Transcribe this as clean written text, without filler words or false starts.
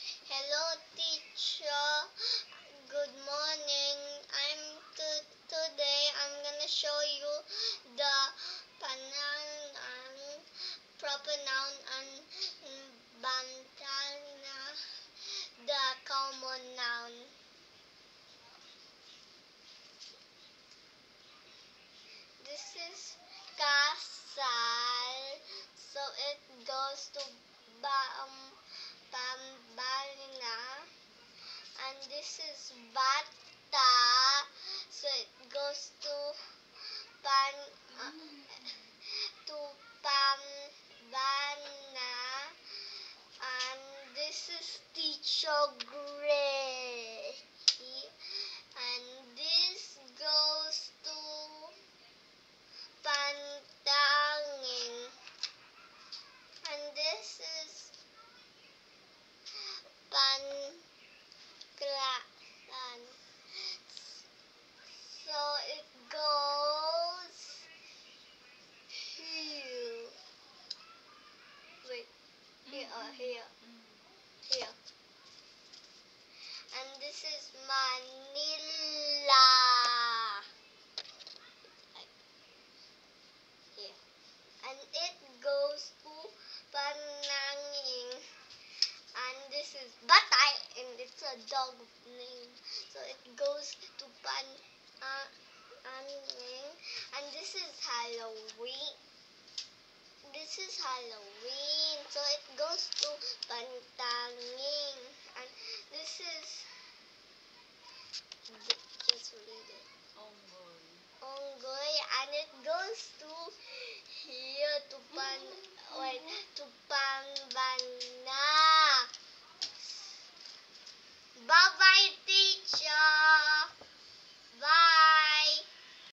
Hello, teacher. Good morning. Today I'm gonna show you the pronoun and proper noun and bantal na the common noun. This is kasal, so it goes to pambalina. And this is bata, so it goes to pan to pambana. And this is teacher Gray. And this goes to pantangin. And this is panklaan. So it goes here. Wait, here. And this is Manila. Here. And it goes to Panangin. And this is Batay, and it's a dog name. So it goes to Panangin. And this is Halloween. So it goes to Pantangin. And this is, just read it. Onggoy, and it goes to here to Panbana.